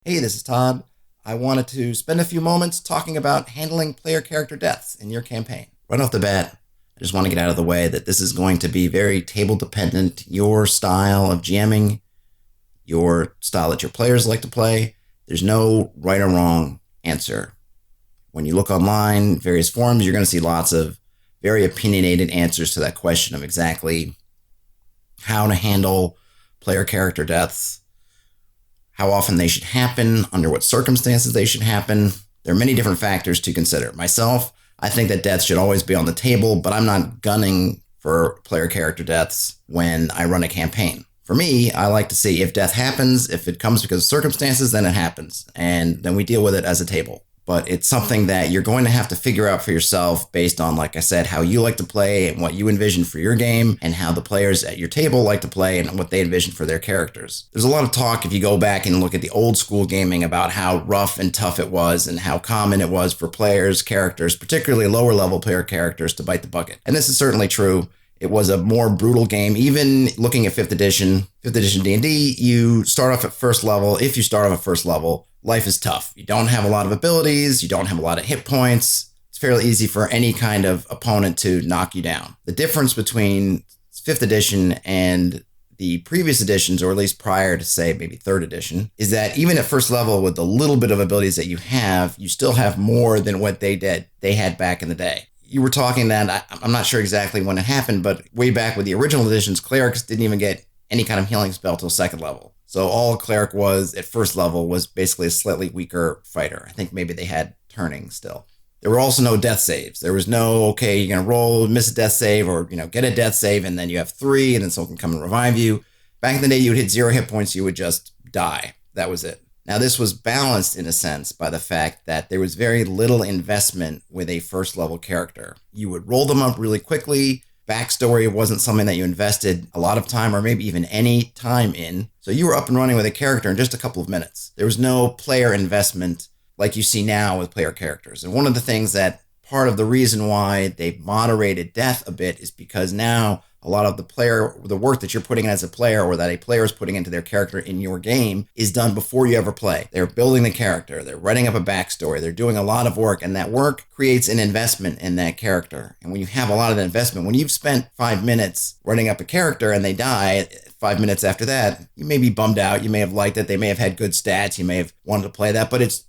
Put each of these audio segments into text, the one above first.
Hey, this is Todd. I wanted to spend a few moments talking about handling player character deaths in your campaign. Right off the bat, I just want to get out of the way that this is going to be very table dependent. Your style of GMing, your style that your players like to play, there's no right or wrong answer. When you look online, various forums, you're going to see lots of very opinionated answers to that question of exactly how to handle player character deaths, how often they should happen, under what circumstances they should happen. There are many different factors to consider. Myself, I think that deaths should always be on the table, but I'm not gunning for player character deaths when I run a campaign. For me, I like to see if death happens, if it comes because of circumstances, then it happens, and then we deal with it as a table. But it's something that you're going to have to figure out for yourself based on, like I said, how you like to play and what you envision for your game and how the players at your table like to play and what they envision for their characters. There's a lot of talk if you go back and look at the old school gaming about how rough and tough it was and how common it was for players, characters, particularly lower level player characters, to bite the bucket. And this is certainly true. It was a more brutal game. Even looking at 5th edition D&D, you start off at first level. If you start off at first level, life is tough. You don't have a lot of abilities. You don't have a lot of hit points. It's fairly easy for any kind of opponent to knock you down. The difference between 5th edition and the previous editions, or at least prior to, say, maybe 3rd edition, is that even at first level with the little bit of abilities that you still have more than what they had back in the day. You were talking that, I'm not sure exactly when it happened, but way back with the original editions, clerics didn't even get any kind of healing spell till 2nd level. So all a cleric was at first level was basically a slightly weaker fighter. I think maybe they had turning still. There were also no death saves. There was no, okay, you're going to roll, miss a death save, or get a death save, and then you have 3, and then someone can come and revive you. Back in the day, you would hit 0 hit points, you would just die. That was it. Now, this was balanced in a sense by the fact that there was very little investment with a first level character. You would roll them up really quickly. Backstory wasn't something that you invested a lot of time or maybe even any time in. So you were up and running with a character in just a couple of minutes. There was no player investment like you see now with player characters. And one of the things that part of the reason why they moderated death a bit is because now a lot of the work that you're putting in as a player or that a player is putting into their character in your game is done before you ever play. They're building the character. They're writing up a backstory. They're doing a lot of work, and that work creates an investment in that character. And when you have a lot of that investment, when you've spent 5 minutes writing up a character and they die 5 minutes after that, you may be bummed out. You may have liked it. They may have had good stats. You may have wanted to play that, but it's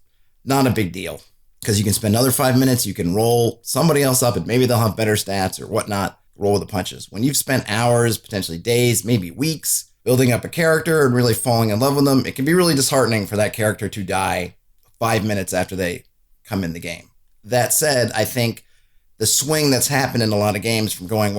not a big deal because you can spend another 5 minutes. You can roll somebody else up and maybe they'll have better stats or whatnot. Roll with the punches. When you've spent hours, potentially days, maybe weeks, building up a character and really falling in love with them, it can be really disheartening for that character to die 5 minutes after they come in the game. That said, I think the swing that's happened in a lot of games from going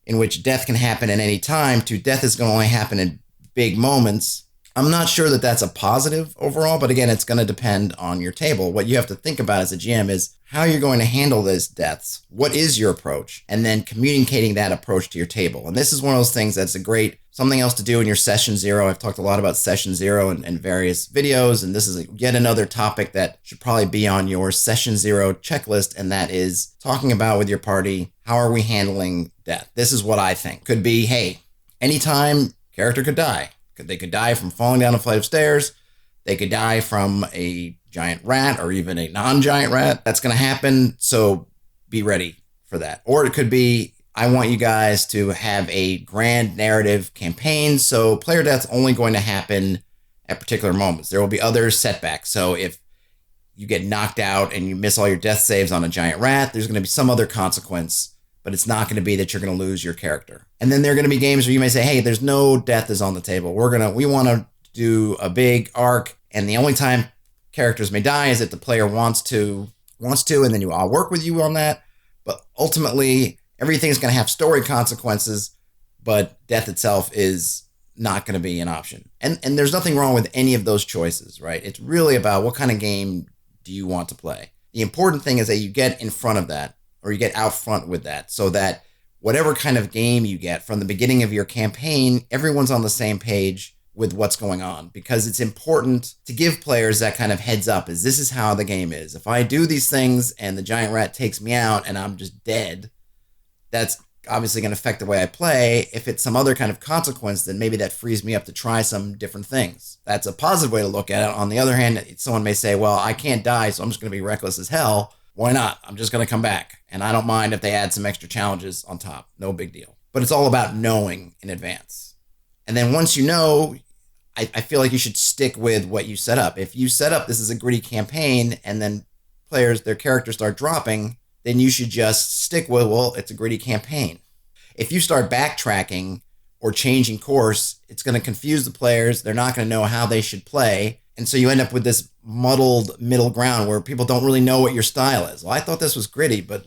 in which death can happen at any time to death is going to only happen in big moments, I'm not sure that that's a positive overall, but again, it's going to depend on your table. What you have to think about as a GM is how you're going to handle those deaths. What is your approach? And then communicating that approach to your table. And this is one of those things that's something else to do in your session 0. I've talked a lot about session 0 in various videos, and this is yet another topic that should probably be on your session 0 checklist, and that is talking about with your party, how are we handling death? This is what I think. Could be, hey, anytime character could die. They could die from falling down a flight of stairs. They could die from a giant rat or even a non-giant rat. That's going to happen, so be ready for that. Or it could be, I want you guys to have a grand narrative campaign, so player death's only going to happen at particular moments. There will be other setbacks. So if you get knocked out and you miss all your death saves on a giant rat, there's going to be some other consequence, but it's not going to be that you're going to lose your character. And then there are going to be games where you may say, hey, there's no death is on the table. We want to do a big arc, and the only time characters may die is if the player wants to, and then I'll work with you on that. But ultimately, everything's going to have story consequences, but death itself is not going to be an option. And there's nothing wrong with any of those choices, right? It's really about what kind of game do you want to play. The important thing is that you get in front of that, or you get out front with that, so that whatever kind of game you get from the beginning of your campaign, everyone's on the same page with what's going on, because it's important to give players that kind of heads up is this is how the game is. If I do these things and the giant rat takes me out and I'm just dead, that's obviously going to affect the way I play. If it's some other kind of consequence, then maybe that frees me up to try some different things. That's a positive way to look at it. On the other hand, someone may say, well, I can't die, so I'm just going to be reckless as hell. Why not? I'm just going to come back. And I don't mind if they add some extra challenges on top. No big deal. But it's all about knowing in advance. And then once you know, I feel like you should stick with what you set up. If you set up this is a gritty campaign and then players, their characters start dropping, then you should just stick with, well, it's a gritty campaign. If you start backtracking or changing course, it's going to confuse the players. They're not going to know how they should play. And so you end up with this muddled middle ground where people don't really know what your style is. Well, I thought this was gritty, but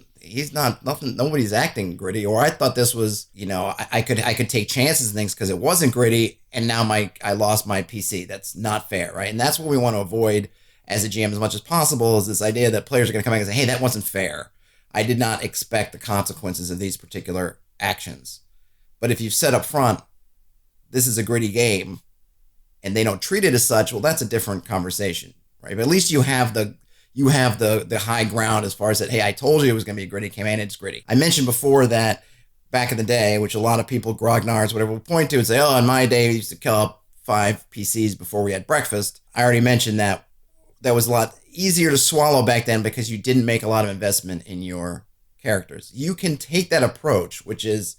nobody's acting gritty. Or I thought this was, I could take chances and things because it wasn't gritty. And now I lost my PC. That's not fair, right? And that's what we want to avoid as a GM as much as possible, is this idea that players are going to come back and say, hey, that wasn't fair. I did not expect the consequences of these particular actions. But if you've said up front, this is a gritty game, and they don't treat it as such, well, that's a different conversation, right? But at least you have the high ground as far as that, hey, I told you it was going to be a gritty campaign, it's gritty. I mentioned before that back in the day, which a lot of people, grognards, whatever, will point to and say, oh, in my day, we used to kill up 5 PCs before we had breakfast. I already mentioned that was a lot easier to swallow back then because you didn't make a lot of investment in your characters. You can take that approach, which is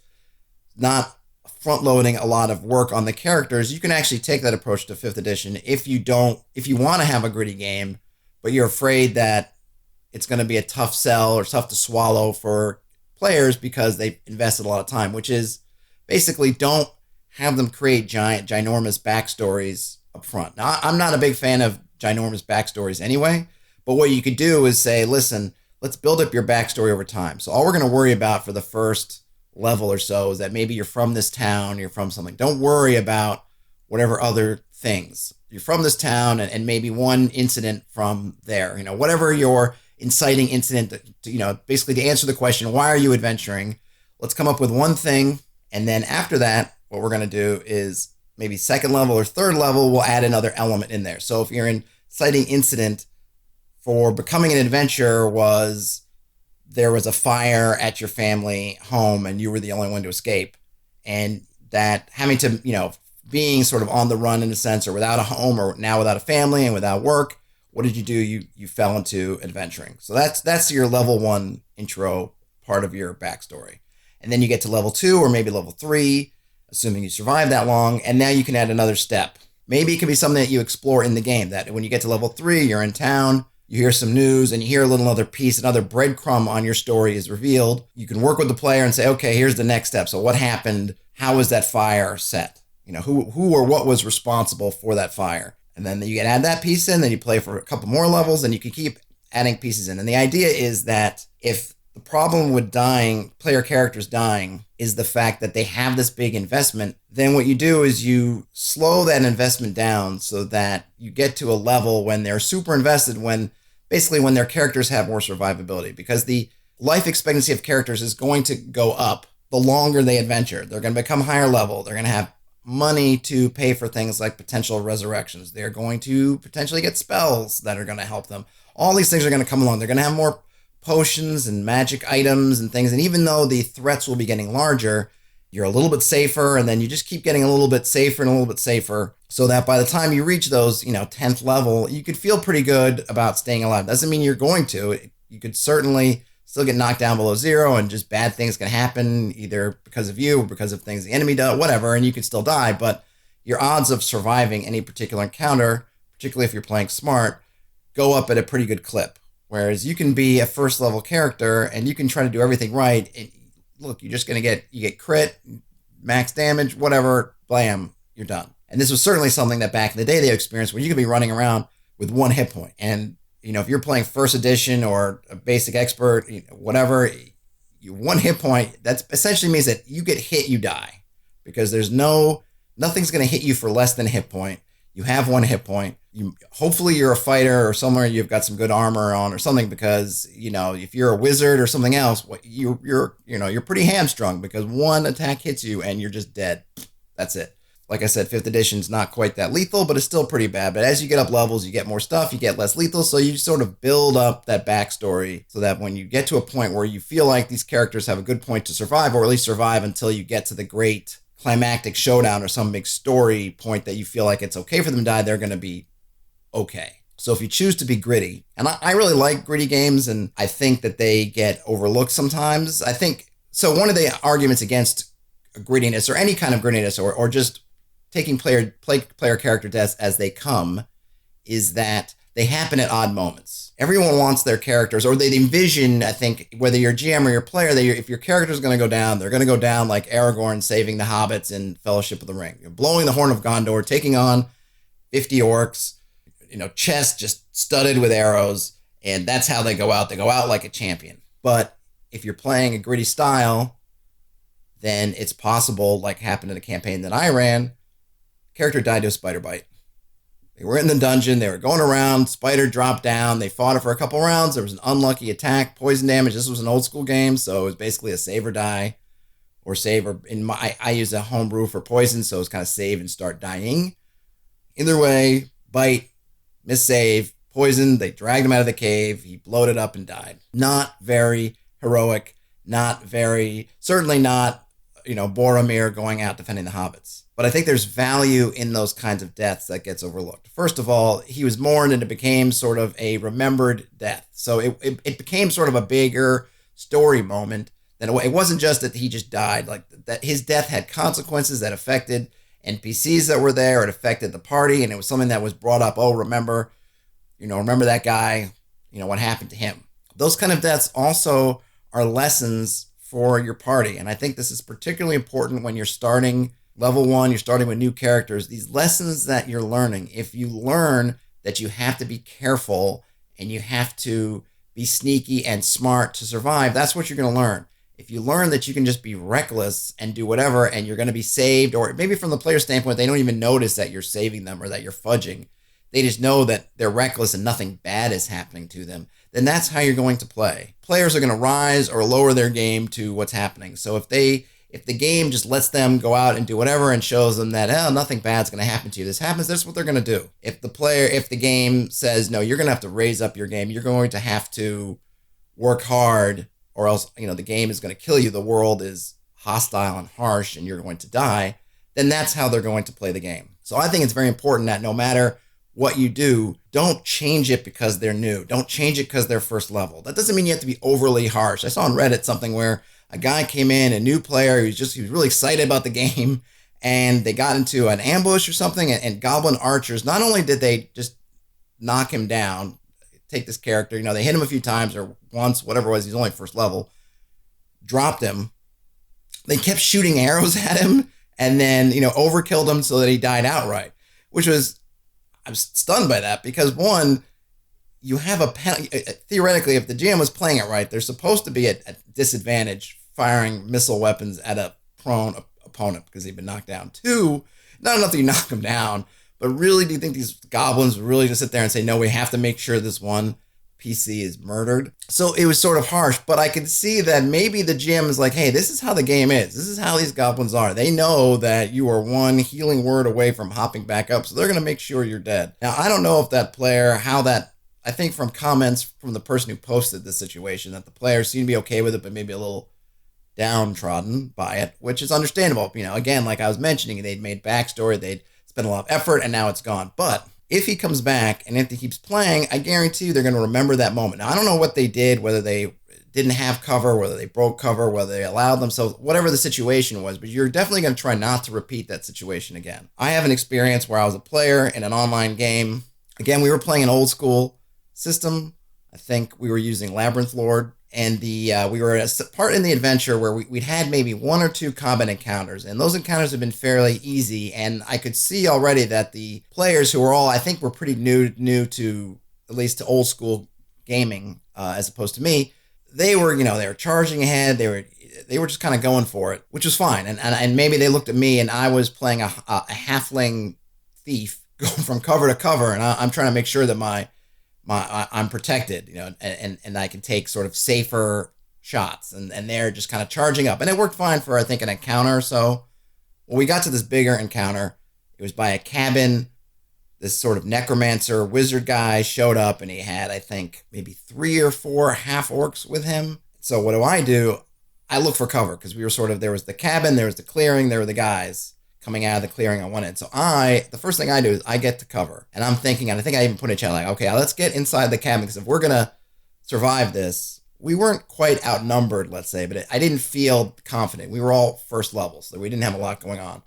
not front-loading a lot of work on the characters. You can actually take that approach to 5th edition if you want to have a gritty game, but you're afraid that it's going to be a tough sell or tough to swallow for players because they've invested a lot of time, which is basically don't have them create ginormous backstories up front. Now, I'm not a big fan of ginormous backstories anyway, but what you could do is say, listen, let's build up your backstory over time. So all we're going to worry about for the first level or so is that maybe you're from this town, you're from something. Don't worry about whatever other things. You're from this town and maybe one incident from there, whatever your inciting incident, basically to answer the question, why are you adventuring? Let's come up with one thing. And then after that, what we're going to do is maybe 2nd level or 3rd level, we'll add another element in there. So if your inciting incident for becoming an adventurer was there was a fire at your family home and you were the only one to escape, and that having to, being sort of on the run in a sense, or without a home, or now without a family and without work, what did you do? You fell into adventuring. So that's your level 1 intro part of your backstory. And then you get to level 2 or maybe level 3, assuming you survive that long, and now you can add another step. Maybe it can be something that you explore in the game, that when you get to level 3, you're in town, you hear some news, and you hear a little other piece, another breadcrumb on your story is revealed. You can work with the player and say, okay, here's the next step. So what happened? How was that fire set? Who or what was responsible for that fire? And then you can add that piece in, then you play for a couple more levels, and you can keep adding pieces in. And the idea is that if the problem with player characters dying, is the fact that they have this big investment, then what you do is you slow that investment down so that you get to a level when they're super invested, when their characters have more survivability, because the life expectancy of characters is going to go up the longer they adventure. They're going to become higher level. They're going to have money to pay for things like potential resurrections. They're going to potentially get spells that are going to help them. All these things are going to come along. They're going to have more potions and magic items and things. And even though the threats will be getting larger, you're a little bit safer, and then you just keep getting a little bit safer and a little bit safer, so that by the time you reach those, 10th level, you could feel pretty good about staying alive. Doesn't mean you're going to. You could certainly still get knocked down below 0, and just bad things can happen either because of you or because of things the enemy does, whatever, and you could still die. But your odds of surviving any particular encounter, particularly if you're playing smart, go up at a pretty good clip. Whereas you can be a 1st level character and you can try to do everything right. And look, you're just going to get crit, max damage, whatever, blam, you're done. And this was certainly something that back in the day they experienced, where you could be running around with 1 hit point. And, if you're playing 1st edition or a basic expert, whatever, 1 hit point, that essentially means that you get hit, you die. Because nothing's going to hit you for less than a hit point. You have 1 hit point. Hopefully you're a fighter or somewhere you've got some good armor on or something, because if you're a wizard or something else, you're pretty hamstrung, because 1 attack hits you and you're just dead. That's it. Like I said, 5th edition's not quite that lethal, but it's still pretty bad. But as you get up levels, you get more stuff, you get less lethal, so you sort of build up that backstory so that when you get to a point where you feel like these characters have a good point to survive, or at least survive until you get to the great climactic showdown or some big story point that you feel like it's okay for them to die, they're going to be okay. So if you choose to be gritty, and I really like gritty games, and I think that they get overlooked sometimes. I think, so one of the arguments against grittiness or any kind of grittiness or just taking player character deaths as they come is that they happen at odd moments. Everyone wants their characters, or they envision, I think, whether you're GM or your player, if your character's going to go down, they're going to go down like Aragorn saving the hobbits in Fellowship of the Ring. You're blowing the horn of Gondor, taking on 50 orcs, chest just studded with arrows, and that's how they go out. They go out like a champion. But if you're playing a gritty style, then it's possible, like happened in a campaign that I ran, character died to a spider bite. They were in the dungeon, they were going around, spider dropped down, they fought it for a couple rounds, there was an unlucky attack, poison damage. This was an old school game, so it was basically a save or die, or save, or I use a homebrew for poison, so it's kind of save and start dying. Either way, bite, miss save, poison, they dragged him out of the cave, he bloated up and died. Not very heroic, certainly not, Boromir going out defending the hobbits. But I think there's value in those kinds of deaths that gets overlooked. First of all, he was mourned and it became sort of a remembered death. So it became sort of a bigger story moment than it wasn't just that he just died. Like that his death had consequences that affected NPCs that were there. It affected the party, and it was something that was brought up. Oh, remember that guy, what happened to him. Those kind of deaths also are lessons for your party. And I think this is particularly important when you're starting level 1, you're starting with new characters. These lessons that you're learning, if you learn that you have to be careful and you have to be sneaky and smart to survive, that's what you're going to learn. If you learn that you can just be reckless and do whatever and you're going to be saved, or maybe from the player standpoint, they don't even notice that you're saving them or that you're fudging. They just know that they're reckless and nothing bad is happening to them. Then that's how you're going to play. Players are going to rise or lower their game to what's happening. So if the game just lets them go out and do whatever and shows them that, nothing bad's going to happen to you, this happens, that's what they're going to do. If the game says, no, you're going to have to raise up your game, you're going to have to work hard, or else, the game is going to kill you, the world is hostile and harsh and you're going to die, then that's how they're going to play the game. So I think it's very important that no matter what you do, don't change it because they're new. Don't change it because they're first level. That doesn't mean you have to be overly harsh. I saw on Reddit something where a guy came in, a new player, he was really excited about the game, and they got into an ambush or something, and goblin archers, not only did they just knock him down, take this character, they hit him a few times or once, whatever it was, he's only first level, dropped him. They kept shooting arrows at him and then, overkilled him so that he died outright, I'm stunned by that because, one, you have a penalty. Theoretically, if the GM was playing it right, they're supposed to be at disadvantage firing missile weapons at a prone opponent because they've been knocked down. 2, not enough that you knock them down, but really, do you think these goblins really just sit there and say, no, we have to make sure this one PC is murdered? So it was sort of harsh, but I could see that maybe the GM is like, hey, this is how the game is. This is how these goblins are. They know that you are one healing word away from hopping back up, so they're going to make sure you're dead. Now, I don't know if that player, I think from comments from the person who posted this situation, that the players seem to be okay with it, but maybe a little downtrodden by it, which is understandable. Again, like I was mentioning, they'd made backstory, they'd spent a lot of effort, and now it's gone. But if he comes back and if he keeps playing, I guarantee you they're going to remember that moment. Now, I don't know what they did, whether they didn't have cover, whether they broke cover, whether they allowed themselves, whatever the situation was, but you're definitely going to try not to repeat that situation again. I have an experience where I was a player in an online game. Again, we were playing an old school system. I think we were using Labyrinth Lord, and we were a part in the adventure where we'd had maybe 1 or 2 combat encounters, and those encounters have been fairly easy, and I could see already that the players who were all, I think, were pretty new to, at least to old school gaming, as opposed to me, they were charging ahead, they were just kind of going for it, which was fine, and maybe they looked at me and I was playing a halfling thief going from cover to cover, and I'm trying to make sure that I'm protected, and I can take sort of safer shots, and they're just kind of charging up. And it worked fine for, I think, an encounter or so. Well, we got to this bigger encounter. It was by a cabin. This sort of necromancer wizard guy showed up, and he had, I think, maybe 3 or 4 half orcs with him. So what do? I look for cover because we were there was the cabin, there was the clearing, there were the guys coming out of the clearing on one end. So the first thing I do is I get to cover. And I'm thinking, and I think I even put in a chat like, okay, let's get inside the cabin because if we're going to survive this, we weren't quite outnumbered, let's say, but I didn't feel confident. We were all first level, so we didn't have a lot going on.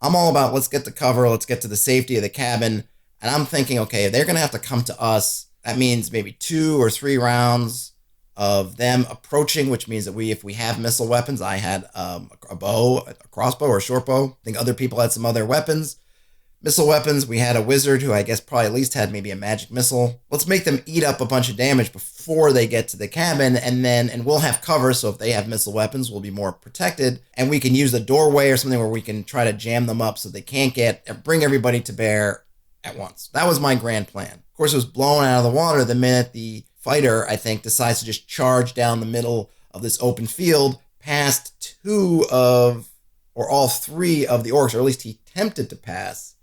I'm all about let's get to cover, let's get to the safety of the cabin. And I'm thinking, okay, they're going to have to come to us. That means maybe 2 or 3 rounds of them approaching, which means that if we have missile weapons, I had a bow, a crossbow, or a short bow. I think other people had some other weapons. Missile weapons, we had a wizard who I guess probably at least had maybe a magic missile. Let's make them eat up a bunch of damage before they get to the cabin, and we'll have cover, so if they have missile weapons, we'll be more protected, and we can use the doorway or something where we can try to jam them up so they can't bring everybody to bear at once. That was my grand plan. Of course, it was blown out of the water the minute the fighter, I think, decides to just charge down the middle of this open field past all 3 of the orcs, or at least he attempted to pass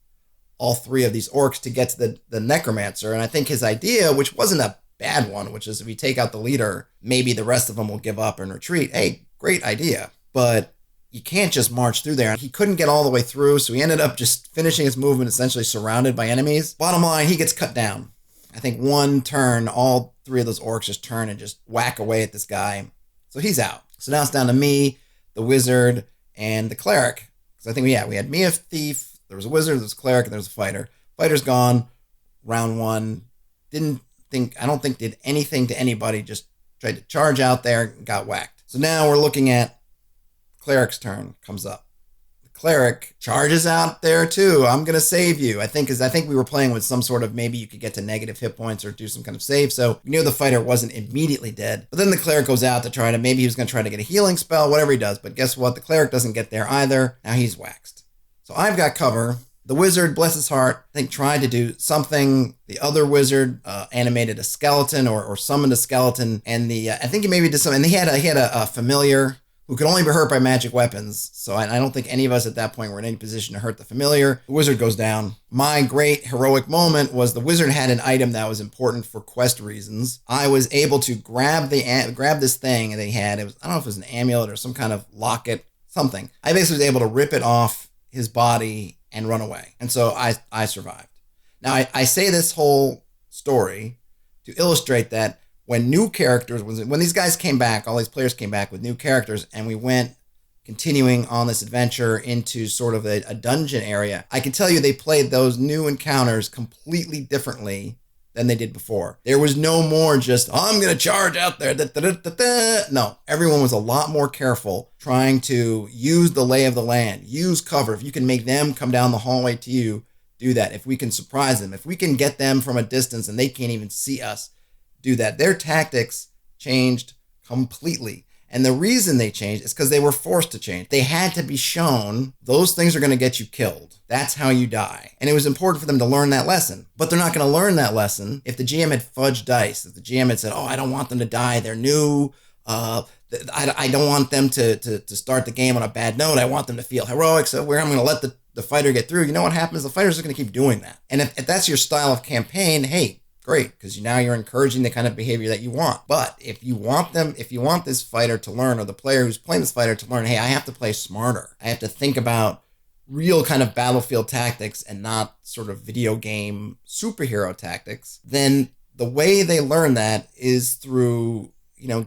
all 3 of these orcs to get to the necromancer. And I think his idea, which wasn't a bad one, which is if we take out the leader, maybe the rest of them will give up and retreat. Hey, great idea. But you can't just march through there. He couldn't get all the way through, so he ended up just finishing his movement essentially surrounded by enemies. Bottom line, he gets cut down. I think one turn, all 3 of those orcs just turn and just whack away at this guy. So he's out. So now it's down to me, the wizard, and the cleric. Because I think we had me, a thief, there was a wizard, there was a cleric, and there was a fighter. Fighter's gone. Round 1. I don't think did anything to anybody, just tried to charge out there and got whacked. So now we're looking at cleric's turn, comes up. The cleric charges out there too. I'm going to save you. I think we were playing with some sort of, maybe you could get to negative hit points or do some kind of save. So we knew the fighter wasn't immediately dead. But then the cleric goes out to maybe he was going to try to get a healing spell, whatever he does. But guess what? The cleric doesn't get there either. Now he's waxed. So I've got cover. The wizard, bless his heart, I think tried to do something. The other wizard animated a skeleton or summoned a skeleton. And I think he maybe did something. And he had a familiar who could only be hurt by magic weapons. So I don't think any of us at that point were in any position to hurt the familiar. The wizard goes down. My great heroic moment was the wizard had an item that was important for quest reasons. I was able to grab this thing they had. I don't know if it was an amulet or some kind of locket, something. I basically was able to rip it off his body and run away. And so I survived. Now, I say this whole story to illustrate that when new characters, when these guys came back, all these players came back with new characters, and we went continuing on this adventure into sort of a dungeon area, I can tell you they played those new encounters completely differently than they did before. There was no more just, I'm going to charge out there. No, everyone was a lot more careful trying to use the lay of the land, use cover. If you can make them come down the hallway to you, do that. If we can surprise them, if we can get them from a distance and they can't even see us, do that. Their tactics changed completely. And the reason they changed is because they were forced to change. They had to be shown those things are going to get you killed. That's how you die. And it was important for them to learn that lesson. But they're not going to learn that lesson if the GM had fudged dice. If the GM had said, I don't want them to die. They're new. I don't want them to start the game on a bad note. I want them to feel heroic. So I'm going to let the fighter get through. You know what happens? The fighter's just going to keep doing that. And if that's your style of campaign, hey, great, because now you're encouraging the kind of behavior that you want. But if you want this fighter to learn, or the player who's playing this fighter to learn, hey, I have to play smarter. I have to think about real kind of battlefield tactics and not sort of video game superhero tactics, then the way they learn that is through,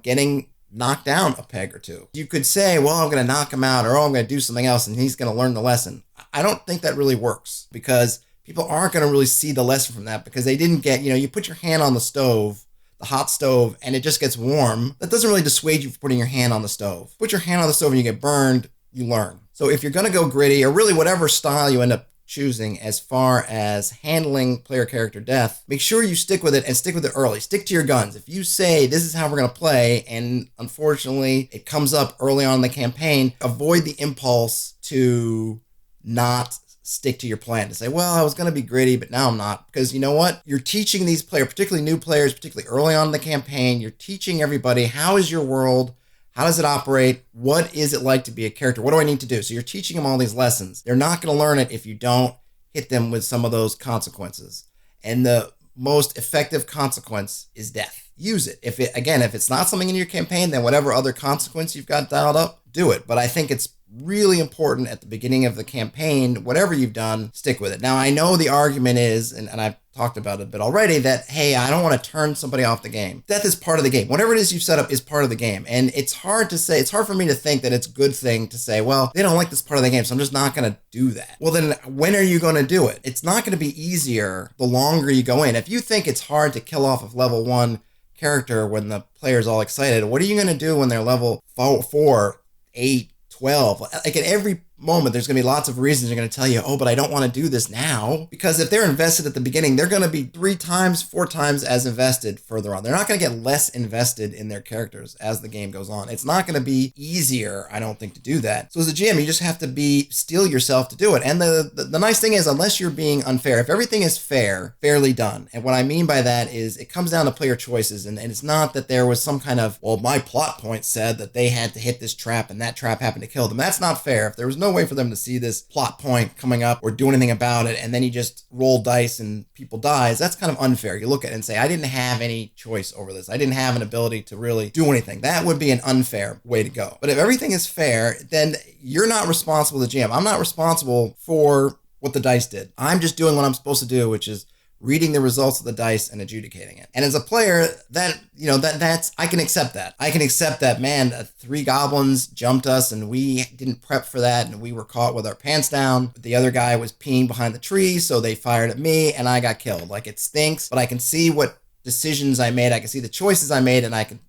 getting knocked down a peg or two. You could say, well, I'm going to knock him out, or I'm going to do something else, and he's going to learn the lesson. I don't think that really works, because people aren't going to really see the lesson from that, because they didn't get, you put your hand on the stove, the hot stove, and it just gets warm. That doesn't really dissuade you from putting your hand on the stove. Put your hand on the stove and you get burned, you learn. So if you're going to go gritty, or really whatever style you end up choosing as far as handling player character death, make sure you stick with it, and stick with it early. Stick to your guns. If you say this is how we're going to play, and unfortunately it comes up early on in the campaign, avoid the impulse to not stick to your plan, to say, well, I was going to be gritty, but now I'm not. Because you know what? You're teaching these players, particularly new players, particularly early on in the campaign, you're teaching everybody, how is your world? How does it operate? What is it like to be a character? What do I need to do? So you're teaching them all these lessons. They're not going to learn it if you don't hit them with some of those consequences. And the most effective consequence is death. Use it. If it's not something in your campaign, then whatever other consequence you've got dialed up, do it. But I think it's really important at the beginning of the campaign, whatever you've done, stick with it. Now, I know the argument is, and I've talked about it a bit already, that, hey, I don't want to turn somebody off the game. Death is part of the game. Whatever it is you've set up is part of the game. And it's hard for me to think that it's a good thing to say, well, they don't like this part of the game, so I'm just not going to do that. Well, then when are you going to do it? It's not going to be easier the longer you go in. If you think it's hard to kill off a level 1 character when the player's all excited, what are you going to do when they're level 4, 8, 12? Like at every moment, there's going to be lots of reasons you're going to tell you, oh, but I don't want to do this now. Because if they're invested at the beginning, they're going to be 3 times, 4 times as invested further on. They're not going to get less invested in their characters as the game goes on. It's not going to be easier, I don't think, to do that. So as a GM, you just have to steel yourself to do it. And the nice thing is, unless you're being unfair, if everything is fairly done, and what I mean by that is it comes down to player choices, and it's not that there was some kind of, well, my plot point said that they had to hit this trap and that trap happened to kill them. That's not fair. If there was no way for them to see this plot point coming up or do anything about it, and then you just roll dice and people dies, that's kind of unfair. You look at it and say, I didn't have any choice over this. I didn't have an ability to really do anything. That would be an unfair way to go. But if everything is fair, then you're not responsible, the GM. I'm not responsible for what the dice did. I'm just doing what I'm supposed to do, which is reading the results of the dice and adjudicating it. And as a player, that's I can accept that. I can accept that, man, 3 goblins jumped us and we didn't prep for that and we were caught with our pants down. The other guy was peeing behind the tree, so they fired at me and I got killed. Like, it stinks, but I can see what decisions I made. I can see the choices I made, and I can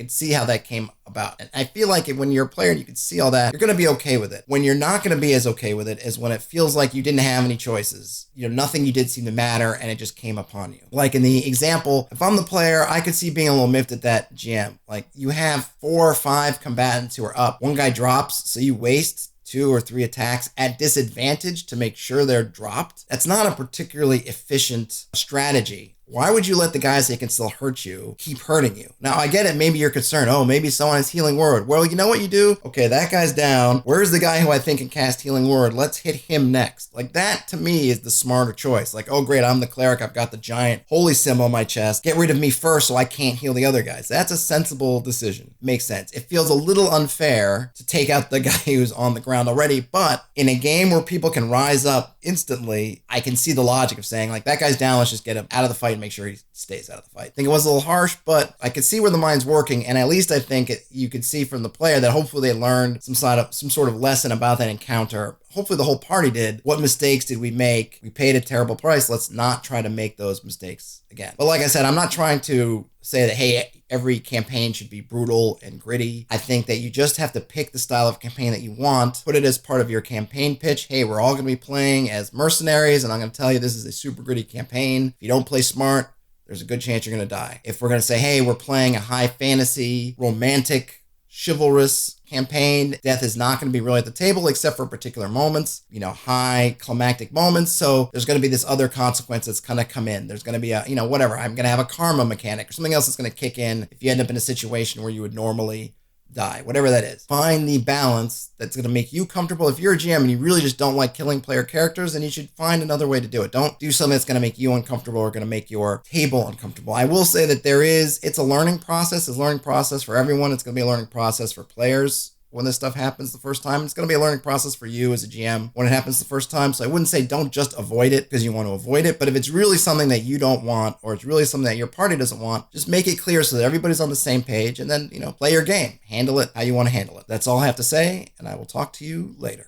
see how that came about. And I feel like when you're a player and you can see all that, you're going to be okay with it. When you're not going to be as okay with it is when it feels like you didn't have any choices. Nothing you did seemed to matter and it just came upon you. Like in the example, if I'm the player, I could see being a little miffed at that GM. Like, you have 4 or 5 combatants who are up. One guy drops, so you waste 2 or 3 attacks at disadvantage to make sure they're dropped. That's not a particularly efficient strategy. Why would you let the guys that can still hurt you keep hurting you? Now, I get it. Maybe you're concerned. Oh, maybe someone has Healing Word. Well, you know what you do? Okay, that guy's down. Where's the guy who I think can cast Healing Word? Let's hit him next. Like, that to me is the smarter choice. Like, oh, great, I'm the cleric. I've got the giant holy symbol on my chest. Get rid of me first so I can't heal the other guys. That's a sensible decision. Makes sense. It feels a little unfair to take out the guy who's on the ground already, but in a game where people can rise up instantly, I can see the logic of saying, like, that guy's down. Let's just get him out of the fight and make sure he stays out of the fight. I think it was a little harsh, but I could see where the mind's working, and at least I think you could see from the player that hopefully they learned some sort of lesson about that encounter. Hopefully the whole party did. What mistakes did we make? We paid a terrible price. Let's not try to make those mistakes again. But like I said, I'm not trying to say that, hey, every campaign should be brutal and gritty. I think that you just have to pick the style of campaign that you want, put it as part of your campaign pitch. Hey, we're all going to be playing as mercenaries, and I'm going to tell you this is a super gritty campaign. If you don't play smart, there's a good chance you're going to die. If we're going to say, hey, we're playing a high fantasy, romantic, chivalrous campaign, death is not going to be really at the table except for particular moments, high climactic moments. So there's going to be this other consequence that's going to come in. There's going to be whatever. I'm going to have a karma mechanic or something else that's going to kick in if you end up in a situation where you would normally die, whatever that is. Find the balance that's going to make you comfortable. If you're a GM and you really just don't like killing player characters, then you should find another way to do it. Don't do something that's going to make you uncomfortable or going to make your table uncomfortable. I will say that it's a learning process. It's a learning process for everyone. It's going to be a learning process for players when this stuff happens the first time. It's going to be a learning process for you as a GM when it happens the first time. So I wouldn't say don't just avoid it because you want to avoid it. But if it's really something that you don't want, or it's really something that your party doesn't want, just make it clear so that everybody's on the same page, and then, play your game. Handle it how you want to handle it. That's all I have to say, and I will talk to you later.